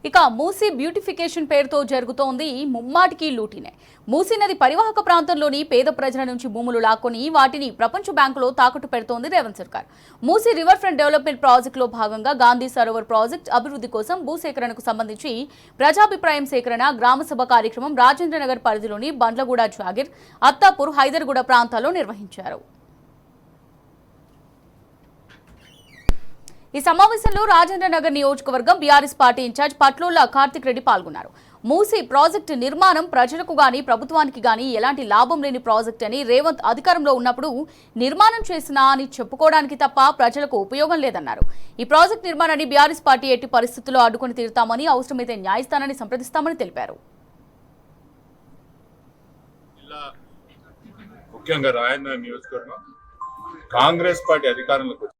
ఇక మూసీ బ్యూటిఫికేషన్ పేరుతో జరుగుతోంది ముమ్మాటికి లూటీనే. మూసీ నది పరివాహక ప్రాంతంలోని పేద ప్రజల నుంచి భూములు లాక్కొని వాటిని ప్రపంచ బ్యాంకులో తాకట్టు పెడుతోంది రేవంత్ సర్కార్. మూసీ రివర్ ఫ్రంట్ డెవలప్మెంట్ ప్రాజెక్టులో భాగంగా గాంధీ సరోవర్ ప్రాజెక్టు అభివృద్ధి కోసం భూసేకరణకు సంబంధించి ప్రజాభిప్రాయం సేకరణ గ్రామసభ కార్యక్రమం రాజేంద్రనగర్ పరిధిలోని బండ్లగూడ, జాగిర్, అత్తాపూర్, హైదర్గూడ ప్రాంతాల్లో నిర్వహించారు. ఈ సమావేశంలో రాజేంద్రనగర్ నియోజకవర్గం బీఆర్ఎస్ పార్టీ ఇన్ఛార్జ్ పట్లోళ్ల కార్తిక్ రెడ్డి పాల్గొన్నారు. మూసీ ప్రాజెక్టు నిర్మాణం ప్రజలకు గాని ప్రభుత్వానికి గాని ఎలాంటి లాభం లేని ప్రాజెక్ట్ అని, రేవంత్ అధికారంలో ఉన్నప్పుడు నిర్మాణం చేసినా అని చెప్పుకోవడానికి తప్ప ప్రజలకు ఉపయోగం లేదన్నారు. ఈ ప్రాజెక్టు నిర్మాణాన్ని బీఆర్ఎస్ పార్టీ ఎట్టి పరిస్థితుల్లో అడ్డుకుని తీరుతామని, అవసరమైతే న్యాయస్థానాన్ని సంప్రదిస్తామని తెలిపారు. ముఖ్యంగా రాజేంద్ర నియోజకవర్గం కాంగ్రెస్ పార్టీ అధికారంలోకి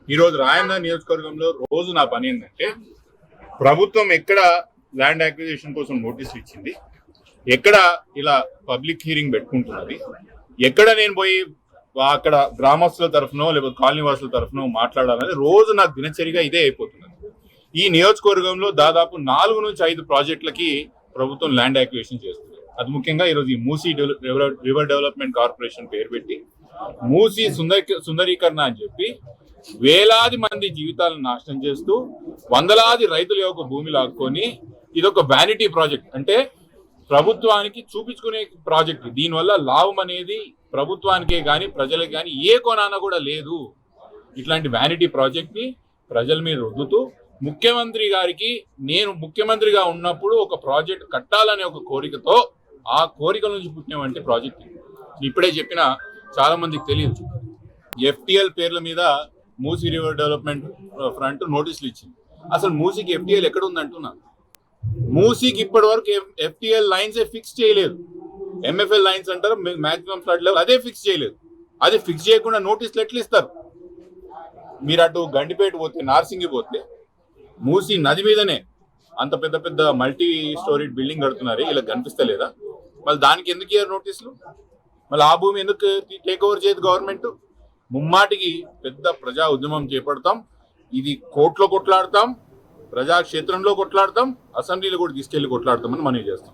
ఈరోజు రాజేంద్ర నియోజకవర్గంలో రోజు నా పని ఏంటంటే, ప్రభుత్వం ఎక్కడ ల్యాండ్ అక్విజిషన్ కోసం నోటీసులు ఇచ్చింది, ఎక్కడ ఇలా పబ్లిక్ హీరింగ్ పెట్టుకుంటున్నది, ఎక్కడ నేను పోయి అక్కడ గ్రామస్తుల తరఫునో లేకపోతే కాలనీ వాసుల తరఫునో మాట్లాడాలనేది రోజు నాకు దినచర్యగా ఇదే అయిపోతున్నది. ఈ నియోజకవర్గంలో దాదాపు 4 నుంచి 5 ప్రాజెక్టులకి ప్రభుత్వం ల్యాండ్ అక్విజిషన్ చేస్తుంది. అది ముఖ్యంగా ఈరోజు ఈ మూసీ రివర్ డెవలప్మెంట్ కార్పొరేషన్ పేరు పెట్టి మూసీ సుందరీకరణ అని చెప్పి వేలాది మంది జీవితాలను నాశనం చేస్తూ వందలాది రైతుల యొక్క భూమి లాక్కొని ఇదొక వ్యానిటీ ప్రాజెక్ట్, అంటే ప్రభుత్వానికి చూపించుకునే ప్రాజెక్ట్. దీనివల్ల లాభం అనేది ప్రభుత్వానికే కానీ ప్రజలకు కానీ ఏ కోణాన కూడా లేదు. ఇట్లాంటి వ్యానిటీ ప్రాజెక్ట్ ని ప్రజల మీద రుద్దుతూ ముఖ్యమంత్రి గారికి నేను ముఖ్యమంత్రిగా ఉన్నప్పుడు ఒక ప్రాజెక్ట్ కట్టాలనే ఒక కోరికతో ఆ కోరిక నుంచి పుట్టినవంటి ప్రాజెక్ట్. ఇప్పుడే చెప్పిన చాలా మందికి తెలియదు, ఎఫ్టీఎల్ పేర్ల మీద మూసీ రివర్ డెవలప్మెంట్ ఫ్రంట్ నోటీసులు ఇచ్చింది. అసలు మూసీకి ఎఫ్టీఎల్ ఎక్కడ ఉంది అంటున్నా. మూసీకి ఇప్పటి వరకు ఎఫ్టీఎల్ లైన్స్ ఫిక్స్ చేయలేదు. ఎంఎఫ్ఎల్ లైన్స్ అంటారు, మాక్సిమం ఫ్లడ్ లెవెల్, అదే ఫిక్స్ చేయలేదు. అది ఫిక్స్ చేయకుండా నోటీసులు ఎట్లా ఇస్తారు? మీరు అటు గండిపేట పోతే, నార్సింగి పోతే, మూసీ నది మీదనే అంత పెద్ద పెద్ద మల్టీ స్టోరీడ్ బిల్డింగ్ కడుతున్నారు. ఇలా కనిపిస్తలేదా? మళ్ళీ దానికి ఎందుకు ఇయ్యారు నోటీసులు? మళ్ళీ ఆ భూమి ఎందుకు టేక్ ఓవర్ చేయదు గవర్నమెంట్? ముమ్మాటికి పెద్ద ప్రజా ఉద్యమం చేపడతాం. ఇది కోర్టులో కొట్లాడతాం, ప్రజాక్షేత్రంలో కొట్లాడతాం, అసెంబ్లీలో కూడా తీసుకెళ్లి కొట్లాడతామని మనం చేస్తాం.